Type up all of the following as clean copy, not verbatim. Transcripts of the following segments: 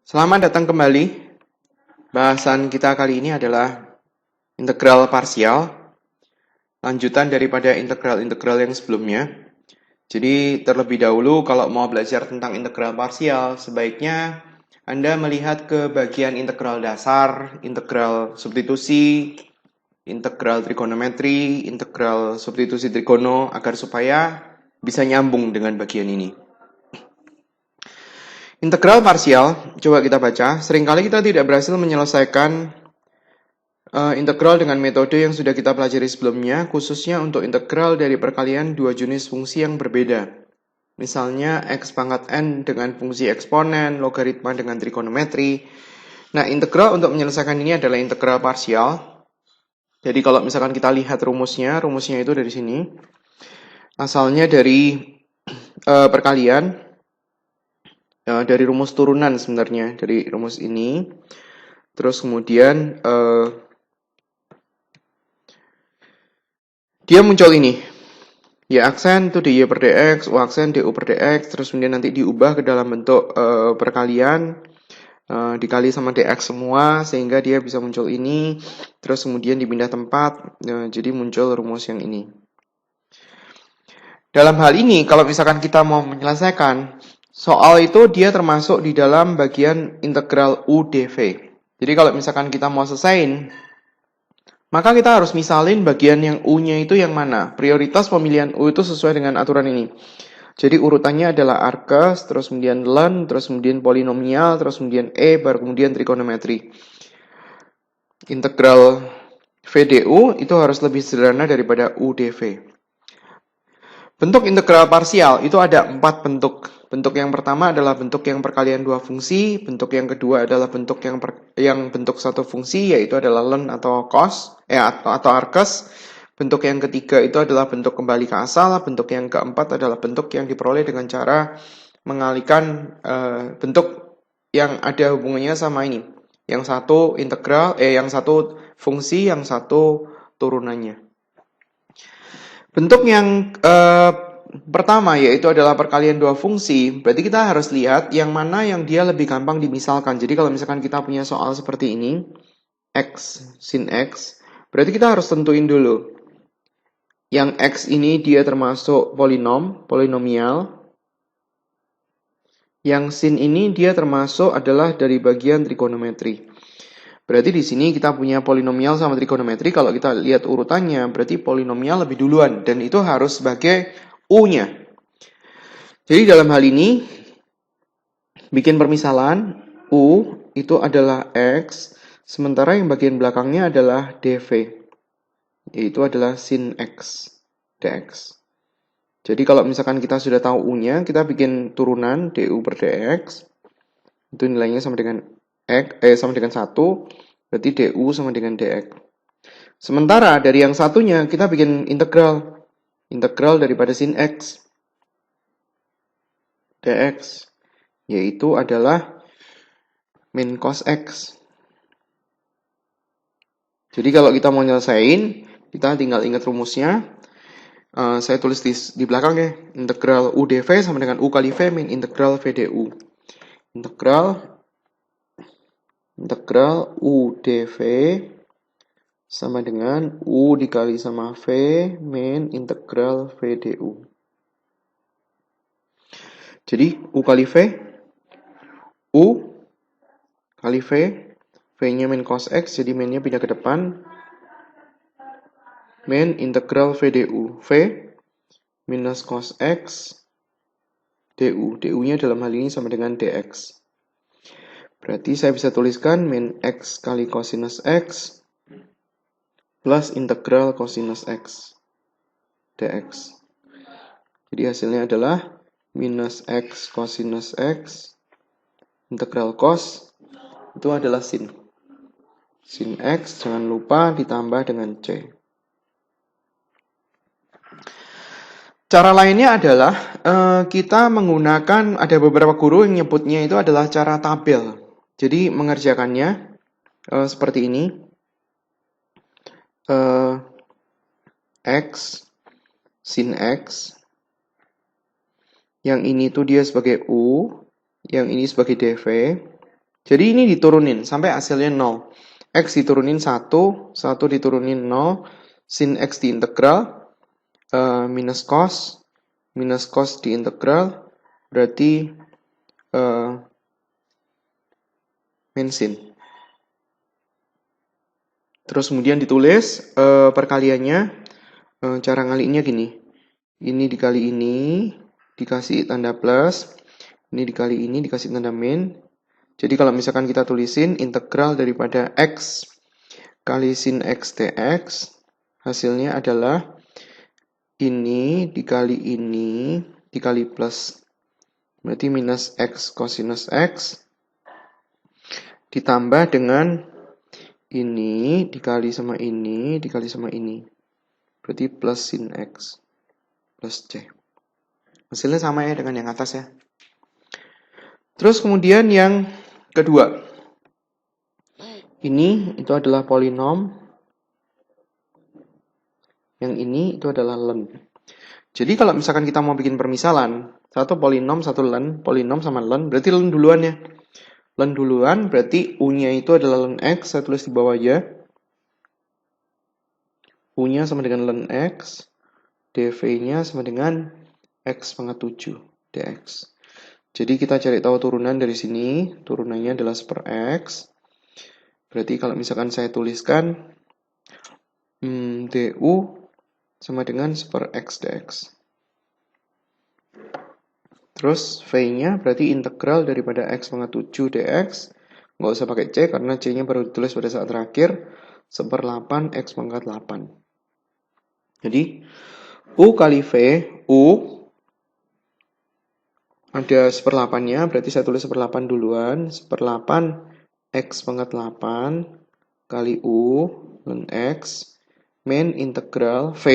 Selamat datang kembali. Bahasan kita kali ini adalah integral parsial, lanjutan daripada integral-integral yang sebelumnya. Jadi terlebih dahulu kalau mau belajar tentang integral parsial, sebaiknya Anda melihat ke bagian integral dasar, integral substitusi, integral trigonometri, integral substitusi trigono, agar supaya bisa nyambung dengan bagian ini. Integral parsial, coba kita baca. Seringkali kita tidak berhasil menyelesaikan integral dengan metode yang sudah kita pelajari sebelumnya, khususnya untuk integral dari perkalian dua jenis fungsi yang berbeda. Misalnya x pangkat n dengan fungsi eksponen, logaritma dengan trigonometri. Nah, integral untuk menyelesaikan ini adalah integral parsial. Jadi kalau misalkan kita lihat rumusnya itu dari sini. Asalnya dari perkalian, dari rumus turunan sebenarnya, dari rumus ini. Terus kemudian dia muncul ini, y aksen itu dy per dx, u aksen du per dx, terus kemudian nanti diubah ke dalam bentuk perkalian, dikali sama dx semua, sehingga dia bisa muncul ini, terus kemudian dipindah tempat, jadi muncul rumus yang ini. Dalam hal ini, kalau misalkan kita mau menyelesaikan soal itu, dia termasuk di dalam bagian integral u dv. Jadi kalau misalkan kita mau selesaiin, maka kita harus misalin bagian yang U-nya itu yang mana. Prioritas pemilihan U itu sesuai dengan aturan ini. Jadi urutannya adalah arkes, terus kemudian ln, terus kemudian polinomial, terus kemudian E, baru kemudian trigonometri. Integral VDU itu harus lebih sederhana daripada UDV. Bentuk integral parsial itu ada 4 bentuk. Bentuk yang pertama adalah bentuk yang perkalian dua fungsi. Bentuk yang kedua adalah bentuk yang bentuk satu fungsi, yaitu adalah ln atau cos, atau arkes. Bentuk yang ketiga itu adalah bentuk kembali ke asal. Bentuk yang keempat adalah bentuk yang diperoleh dengan cara mengalihkan bentuk yang ada hubungannya sama ini. Yang satu integral, yang satu fungsi, yang satu turunannya. Bentuk yang pertama yaitu adalah perkalian dua fungsi. Berarti kita harus lihat yang mana yang dia lebih gampang dimisalkan. Jadi kalau misalkan kita punya soal seperti ini, x sin x, berarti kita harus tentuin dulu. Yang x ini dia termasuk polinomial. Yang sin ini dia termasuk adalah dari bagian trigonometri. Berarti di sini kita punya polinomial sama trigonometri. Kalau kita lihat urutannya, berarti polinomial lebih duluan. Dan itu harus sebagai U-nya. Jadi dalam hal ini, bikin permisalan, U itu adalah X. Sementara yang bagian belakangnya adalah DV. Yaitu adalah sin X, dx. Jadi kalau misalkan kita sudah tahu U-nya, kita bikin turunan du per dx. Itu nilainya sama dengan sama dengan 1, berarti du sama dengan dx. Sementara dari yang satunya kita bikin integral daripada sin x dx, yaitu adalah min cos x. Jadi kalau kita mau nyelesain, kita tinggal ingat rumusnya. Saya tulis di belakang ya, integral u dv sama dengan u kali v min integral v du. Integral u dv sama dengan u dikali sama v min integral v du. Jadi u kali v, u kali v, v-nya min cos x, jadi min-nya pindah ke depan, min integral v du, v minus cos x du, du-nya dalam hal ini sama dengan dx. Berarti saya bisa tuliskan min x kali cosinus x plus integral cosinus x dx. Jadi hasilnya adalah minus x cosinus x integral cos itu adalah sin x, jangan lupa ditambah dengan c. Cara lainnya adalah kita menggunakan, ada beberapa guru yang nyebutnya itu adalah cara tabel. Jadi mengerjakannya seperti ini. X sin x, yang ini tuh dia sebagai u, yang ini sebagai dv. Jadi ini diturunin sampai hasilnya 0. X diturunin 1, 1 diturunin 0, sin X diintegral, minus cos diintegral, berarti min sin. Terus kemudian ditulis perkaliannya, cara ngaliinnya gini. Ini dikali ini, dikasih tanda plus, ini dikali ini, dikasih tanda min. Jadi kalau misalkan kita tulisin integral daripada X kali sin X dx, hasilnya adalah ini dikali plus. Berarti minus X cosinus X ditambah dengan ini dikali sama ini, dikali sama ini. Berarti plus sin X plus C. Hasilnya sama ya dengan yang atas ya. Terus kemudian yang kedua. Ini itu adalah polinom. Yang ini itu adalah len. Jadi kalau misalkan kita mau bikin permisalan, satu polinom, satu len, polinom sama len, berarti len duluan ya. Len duluan berarti U-nya itu adalah len X, saya tulis di bawah aja. U-nya sama dengan len X, dv-nya sama dengan X pangkat 7 dx. Jadi kita cari tahu turunan dari sini, turunannya adalah seper X. Berarti kalau misalkan saya tuliskan du sama dengan seper X dx. Terus V-nya berarti integral daripada X pangkat 7 dx. Nggak usah pakai C karena C-nya baru ditulis pada saat terakhir. Seper 8 X pangkat 8. Jadi U kali V, U ada seper 8-nya, berarti saya tulis seper 8 duluan. Seper 8 X pangkat 8 kali U len X min integral V.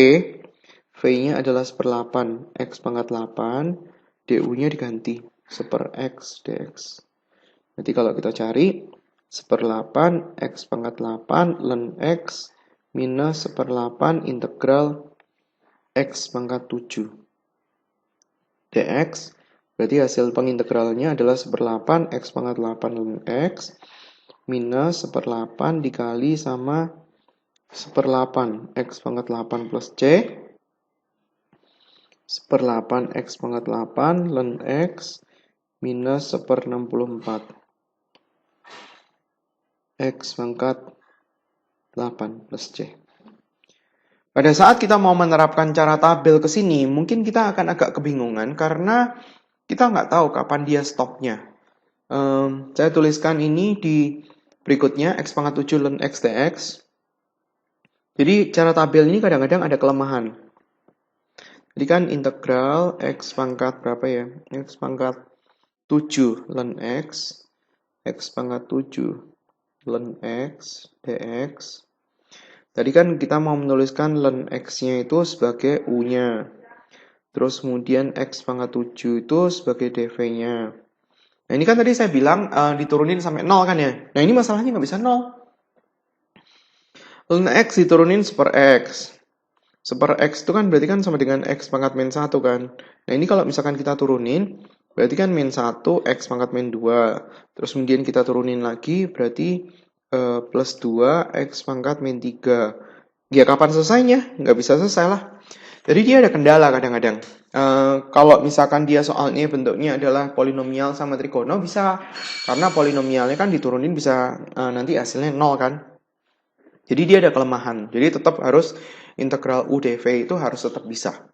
V-nya adalah seper 8 X pangkat 8. du-nya diganti seper X dx. Jadi kalau kita cari seper 8 X pangkat 8 len X minus seper 8 integral X pangkat 7 dx. Berarti hasil pengintegralnya adalah seper 8 X pangkat 8 len X minus seper 8 dikali sama seper 8 X pangkat 8 plus C seper 8 X pangkat 8 len X minus seper 64 X pangkat 8 plus C. Pada saat kita mau menerapkan cara tabel ke sini, mungkin kita akan agak kebingungan karena kita nggak tahu kapan dia stopnya. Saya tuliskan ini di berikutnya, X pangkat 7 len X dx. Jadi cara tabel ini kadang-kadang ada kelemahan. Jadi kan integral X pangkat berapa ya? X pangkat 7 len X, X pangkat 7 len X dx. Tadi kan kita mau menuliskan len X-nya itu sebagai U-nya. Terus kemudian X pangkat 7 itu sebagai dv-nya. Nah ini kan tadi saya bilang diturunin sampai 0 kan ya. Nah ini masalahnya nggak bisa 0. Len X diturunin seper X. Seper X itu kan berarti kan sama dengan X pangkat min 1 kan. Nah ini kalau misalkan kita turunin, berarti kan min 1 X pangkat min 2. Terus kemudian kita turunin lagi, berarti plus 2 X pangkat min 3. Ya kapan selesainya? Nggak bisa selesai lah. Jadi dia ada kendala kadang-kadang. Kalau misalkan dia soalnya bentuknya adalah polinomial sama trigono bisa. Karena polinomialnya kan diturunin bisa nanti hasilnya 0 kan. Jadi dia ada kelemahan. Jadi tetap harus integral U dv itu harus tetap bisa.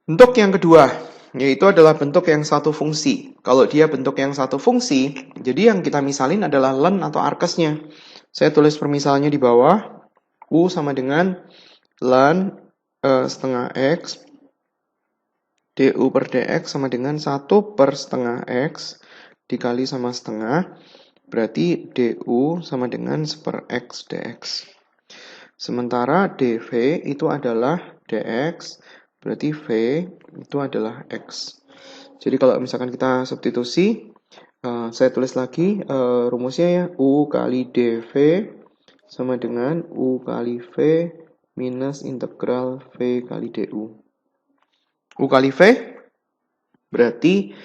Bentuk yang kedua, yaitu adalah bentuk yang satu fungsi. Kalau dia bentuk yang satu fungsi, jadi yang kita misalin adalah len atau arkesnya. Saya tulis permisalannya di bawah. U sama dengan len setengah X du per dx sama dengan 1 per setengah X dikali sama setengah. Berarti du sama dengan seper X dx. Sementara dv itu adalah dx, berarti v itu adalah x. Jadi kalau misalkan kita substitusi, saya tulis lagi rumusnya ya, u kali dv sama dengan u kali v minus integral v kali du. U kali v berarti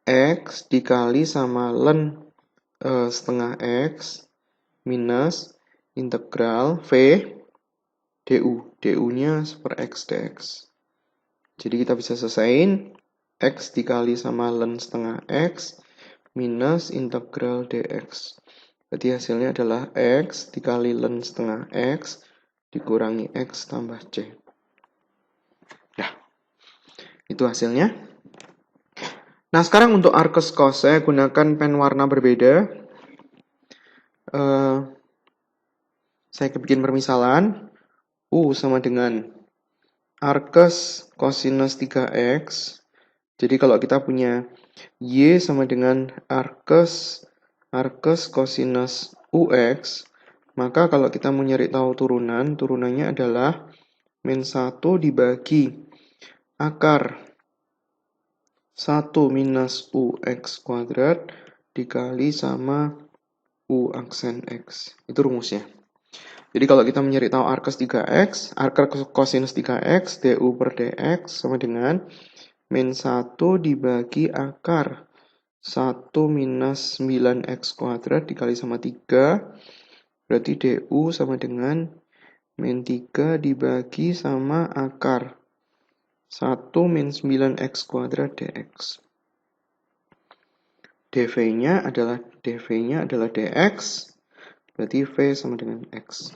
x dikali sama len setengah X minus integral V du. du-nya per X dx. Jadi kita bisa selesaiin X dikali sama ln setengah X minus integral dx. Berarti hasilnya adalah X dikali ln setengah X dikurangi X tambah C. Nah, itu hasilnya. Nah, sekarang untuk Arcus cos, saya gunakan pen warna berbeda. Saya bikin permisalan. U sama dengan Arcus cosinus 3x. Jadi kalau kita punya Y sama dengan Arcus cosinus UX, maka kalau kita mau nyari tahu turunan, turunannya adalah min 1 dibagi akar 1 minus UX kuadrat dikali sama U aksen X. Itu rumusnya. Jadi kalau kita mencari tahu Arcus 3x, Arcus cosinus 3x, du per dx sama dengan min 1 dibagi akar 1 minus 9x kuadrat dikali sama 3. Berarti du sama dengan min 3 dibagi sama akar 1 min 9x kuadrat dx. dv-nya adalah dx, berarti v sama dengan x.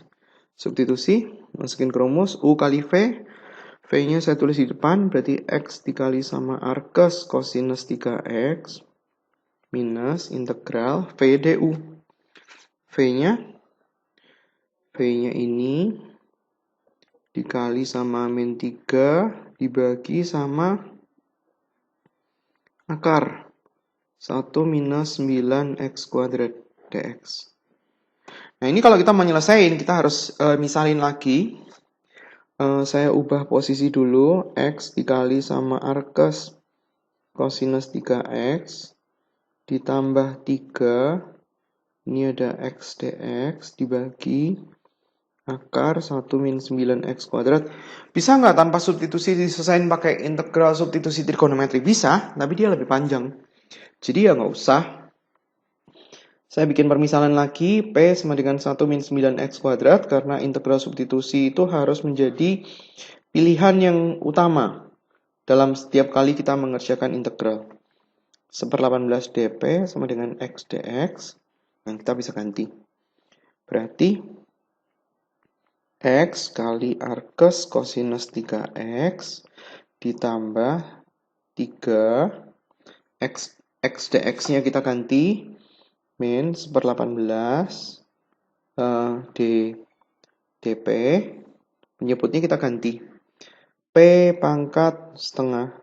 Substitusi, masukin ke rumus, U kali V. V-nya saya tulis di depan, berarti X dikali sama Arcus cosinus 3X minus integral V du. V-nya ini dikali sama min 3 dibagi sama akar 1 minus 9X kuadrat dx. Nah, ini kalau kita mau nyelesain, kita harus misalin lagi. Saya ubah posisi dulu. X dikali sama Arcus cosinus 3X ditambah 3. Ini ada X dx dibagi akar 1 min 9X kuadrat. Bisa nggak tanpa substitusi diselesain pakai integral substitusi trigonometri? Bisa, tapi dia lebih panjang. Jadi ya nggak usah. Saya bikin permisalan lagi, P sama dengan 1 min 9x kuadrat, karena integral substitusi itu harus menjadi pilihan yang utama dalam setiap kali kita mengerjakan integral. 1/18 dp sama dengan x dx, yang kita bisa ganti. Berarti x kali Arcus cosinus 3x ditambah 3, x dx-nya kita ganti, min 1/18 dp, penyebutnya kita ganti p pangkat setengah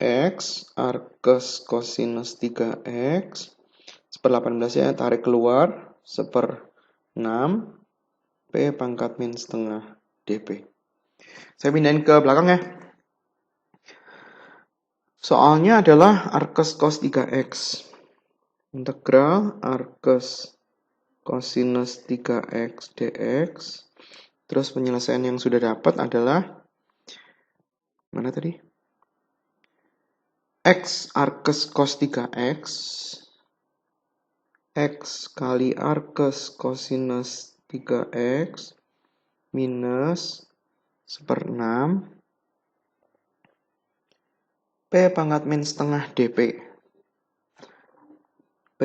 x Arcus cosinus 3x 1/18 ya tarik keluar 1/6 p pangkat min setengah dp. Saya pindahin ke belakang ya. Soalnya adalah Arcus cos 3x. Integral Arcus cosinus 3x dx. Terus penyelesaian yang sudah dapat adalah mana tadi? X Arcus cos 3x. X kali Arcus cosinus 3x minus 1/6 P pangkat min setengah dp. P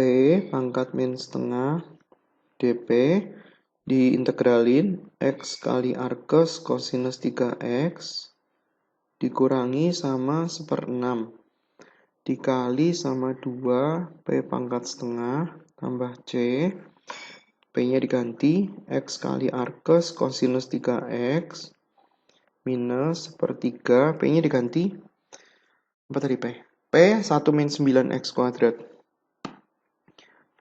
pangkat min setengah dp diintegralin X kali Arcus cosinus 3x dikurangi sama 1/6 dikali sama 2 P pangkat setengah tambah C. P-nya diganti X kali Arcus cosinus 3x minus 1/3. P-nya diganti apa tadi P? P 1 min 9x kuadrat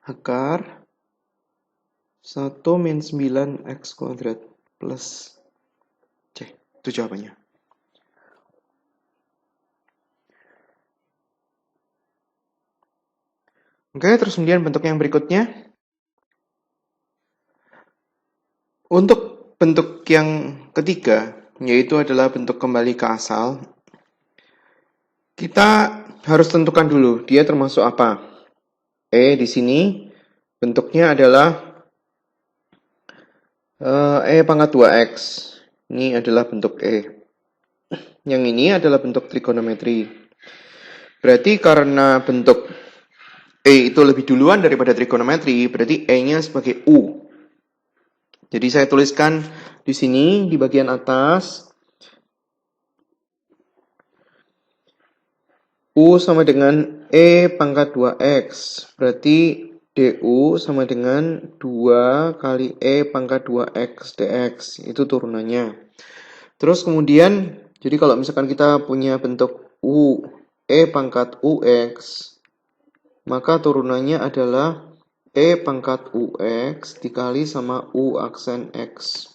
akar 1 min 9x kuadrat plus C. Itu jawabannya. Oke, terus kemudian bentuk yang berikutnya. Untuk bentuk yang ketiga, yaitu adalah bentuk kembali ke asal. Kita harus tentukan dulu dia termasuk apa. Di sini bentuknya adalah E pangkat 2X. Ini adalah bentuk E. Yang ini adalah bentuk trigonometri. Berarti karena bentuk E itu lebih duluan daripada trigonometri, berarti E-nya sebagai U. Jadi saya tuliskan di sini di bagian atas U sama dengan E pangkat 2X. Berarti DU sama dengan 2 kali E pangkat 2X dx. Itu turunannya. Terus kemudian, jadi kalau misalkan kita punya bentuk U, E pangkat UX, maka turunannya adalah E pangkat UX dikali sama U aksen X.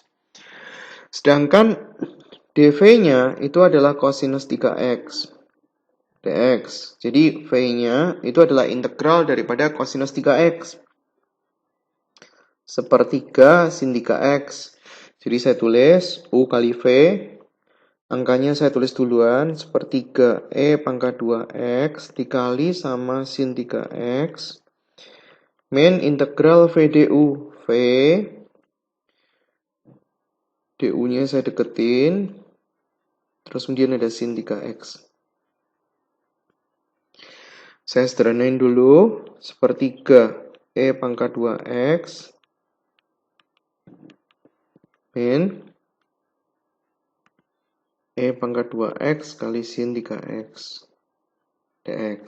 Sedangkan dV-nya itu adalah cosinus 3X dx. Jadi V-nya itu adalah integral daripada cosinus 3X. Sepertiga sin 3X. Jadi saya tulis U kali V. Angkanya saya tulis duluan, sepertiga E pangkat 2X dikali sama sin 3X. Min integral V du. V, du-nya saya deketin. Terus kemudian ada sin 3X. Saya sederhanain dulu, sepertiga E pangkat 2X. Min E pangkat 2X kali sin 3X dx.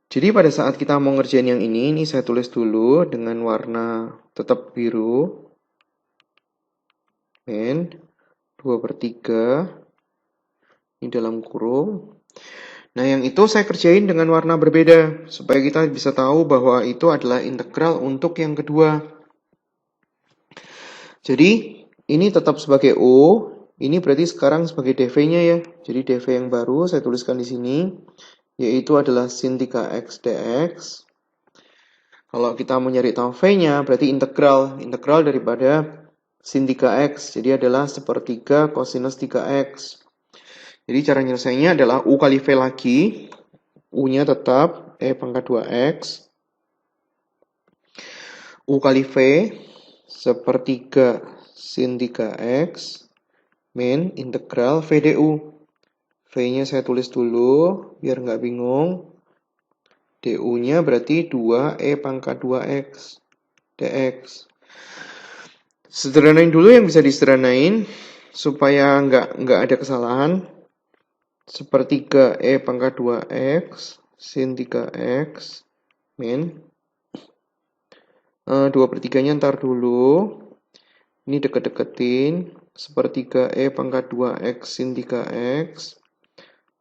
Jadi pada saat kita mau ngerjain yang ini saya tulis dulu dengan warna tetap biru. Min 2/3 ini dalam kurung. Nah yang itu saya kerjain dengan warna berbeda supaya kita bisa tahu bahwa itu adalah integral untuk yang kedua. Jadi ini tetap sebagai O. Ini berarti sekarang sebagai dV-nya ya. Jadi dV yang baru saya tuliskan di sini, yaitu adalah sin 3X dx. Kalau kita mau nyari tahu V-nya, berarti integral daripada sin 3X. Jadi adalah sepertiga cosinus 3X. Jadi cara nyelesainya adalah U kali V lagi. U-nya tetap E pangkat 2X. U kali V sepertiga sin 3X min integral V du. V-nya saya tulis dulu biar nggak bingung. Du-nya berarti 2E pangkat 2X dx. Sederhanain dulu yang bisa disederhanain supaya nggak ada kesalahan. Sepertiga E pangkat 2X sin 3X min 2/3-nya ntar dulu. Ini deket-deketin. Sepertiga E pangkat 2X sin 3X.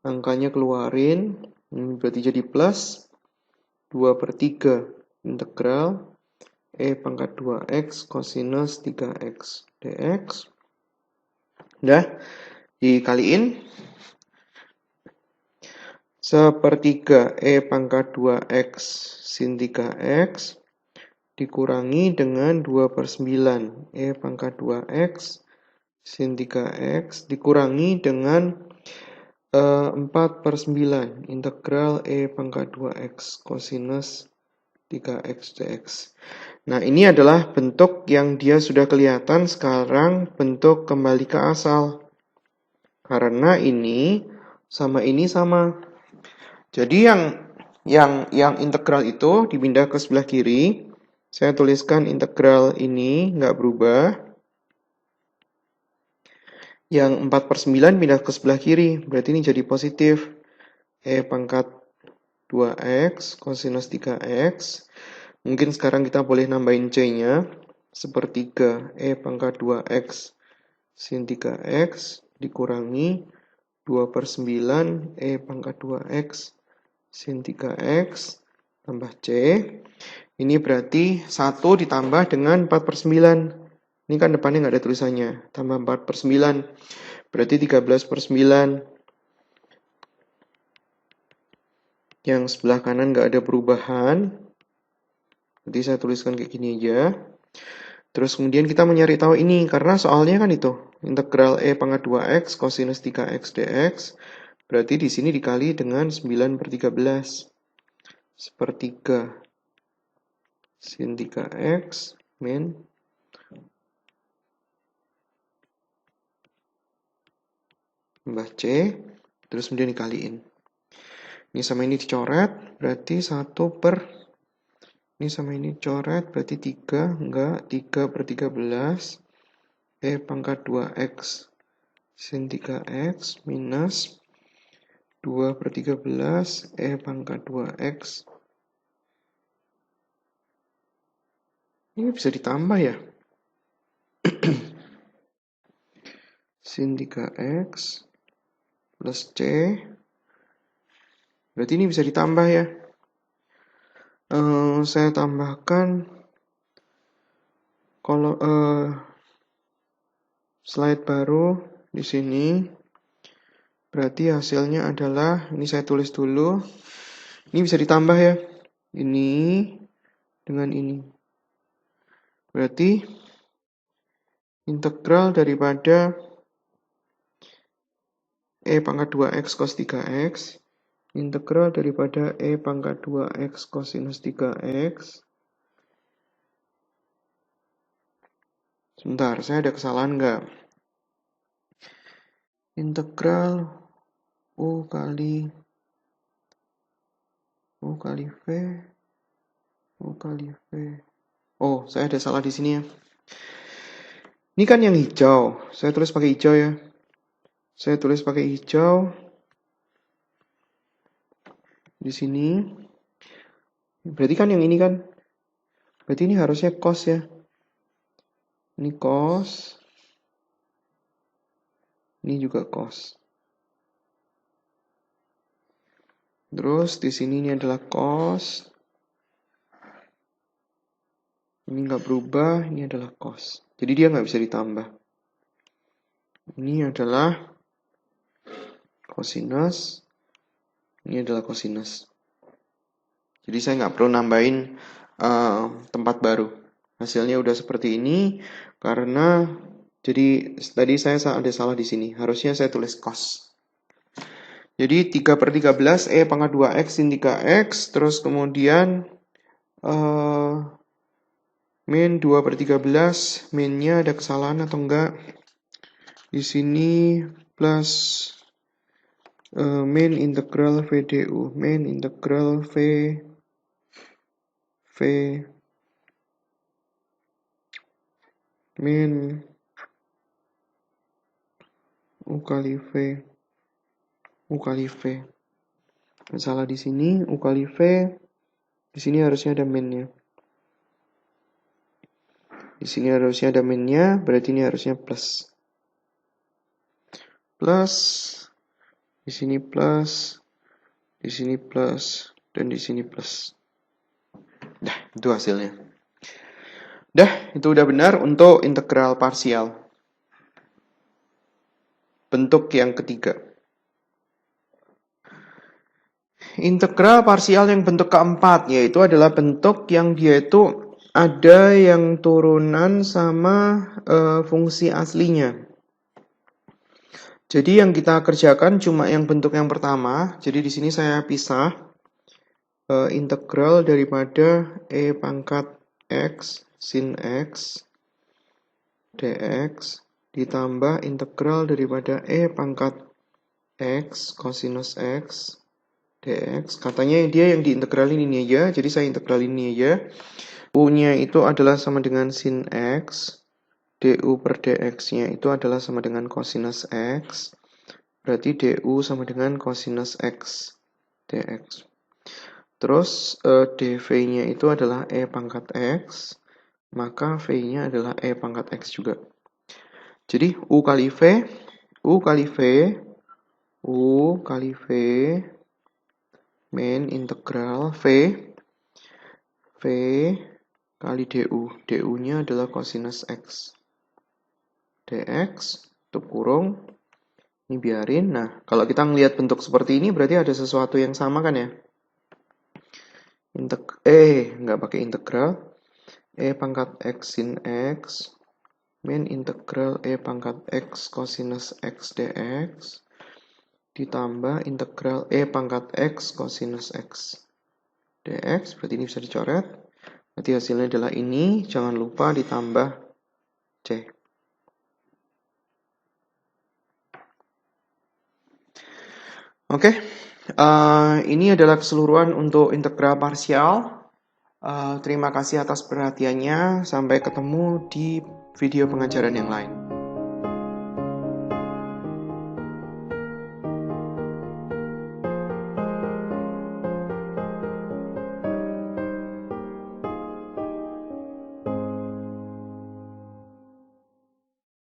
Angkanya keluarin. Berarti jadi plus 2/3 integral E pangkat 2X cosinus 3X dx. Udah, dikaliin. Sepertiga E pangkat 2X sin 3X dikurangi dengan 2/9 E pangkat 2X sin 3X dikurangi dengan 4/9 integral E pangkat 2X cosinus 3X dx. Nah ini adalah bentuk yang dia sudah kelihatan sekarang bentuk kembali ke asal. Karena ini sama. Jadi yang integral itu dipindah ke sebelah kiri. Saya tuliskan integral ini nggak berubah. Yang 4/9 pindah ke sebelah kiri. Berarti ini jadi positif. E pangkat 2X cosinus 3X. Mungkin sekarang kita boleh nambahin C-nya. Sepertiga E pangkat 2X sin 3X dikurangi 2/9 E pangkat 2X sin 3X tambah C. Ini berarti 1 ditambah dengan 4/9. Ini kan depannya nggak ada tulisannya. Tambah 4/9. Berarti 13/9. Yang sebelah kanan nggak ada perubahan. Nanti saya tuliskan kayak gini aja. Terus kemudian kita mencari tahu ini. Karena soalnya kan itu. Integral E pangkat 2X cosinus 3X dx Berarti di sini dikali dengan 9 per 13. Sepertiga sin 3x min tambah C, terus kemudian dikaliin. Ini sama ini dicoret, berarti 1 per, ini sama ini dicoret, berarti 3, enggak, 3 per 13, pangkat 2x sin 3x minus 2 per 13, pangkat 2x. Ini bisa ditambah ya? Sin 3x plus C. Berarti ini bisa ditambah ya? Saya tambahkan kalau slide baru di sini. Berarti hasilnya adalah, ini saya tulis dulu. Ini bisa ditambah ya? Ini dengan ini. Berarti integral daripada pangkat 2x cos 3x, integral daripada pangkat 2x cosinus 3x. Sebentar, saya ada kesalahan nggak? Integral U kali V. Oh, saya ada salah di sini ya. Ini kan yang hijau. Saya tulis pakai hijau ya. Saya tulis pakai hijau di sini. Berarti kan yang ini kan. Berarti ini harusnya cos ya. Ini cos. Ini juga cos. Terus di sini ini adalah cos. Ini nggak berubah, ini adalah cos. Jadi dia nggak bisa ditambah. Ini adalah cosinus. Ini adalah cosinus. Jadi saya nggak perlu nambahin tempat baru. Hasilnya udah seperti ini karena jadi tadi saya ada salah di sini. Harusnya saya tulis cos. Jadi 3 per 13 pangkat 2x sin 3x, terus kemudian min 2 per 13, minnya ada kesalahan atau enggak? Di sini plus min integral VDU, min integral V min U kali V. Salah di sini, U kali V. Di sini harusnya ada minnya. Di sini harusnya ada minnya, berarti ini harusnya plus. Plus, di sini plus, di sini plus, dan di sini plus. Dah, itu hasilnya. Dah, itu udah benar untuk integral parsial. Bentuk yang ketiga. Integral parsial yang bentuk keempat, yaitu adalah bentuk yang dia itu ada yang turunan sama fungsi aslinya. Jadi yang kita kerjakan cuma yang bentuk yang pertama. Jadi di sini saya pisah integral daripada pangkat x sin x dx ditambah integral daripada pangkat x cosinus x dx. Katanya dia yang diintegralin ini aja, jadi saya integralin ini aja. U-nya itu adalah sama dengan sin x, du per dx-nya itu adalah sama dengan cosinus x, berarti du sama dengan cosinus x dx. Terus dv-nya itu adalah pangkat x, maka v-nya adalah pangkat x juga. Jadi u kali v min integral v kali du. du-nya adalah cosinus x dx, tutup kurung. Ini biarin. Nah, kalau kita ngelihat bentuk seperti ini berarti ada sesuatu yang sama kan ya? Nggak pakai integral. Pangkat x sin x min integral pangkat x cosinus x dx ditambah integral E pangkat X kosinus X dx. Berarti ini bisa dicoret. Berarti hasilnya adalah ini. Jangan lupa ditambah C. Oke. Ini adalah keseluruhan untuk integral parsial. Terima kasih atas perhatiannya. Sampai ketemu di video pengajaran yang lain.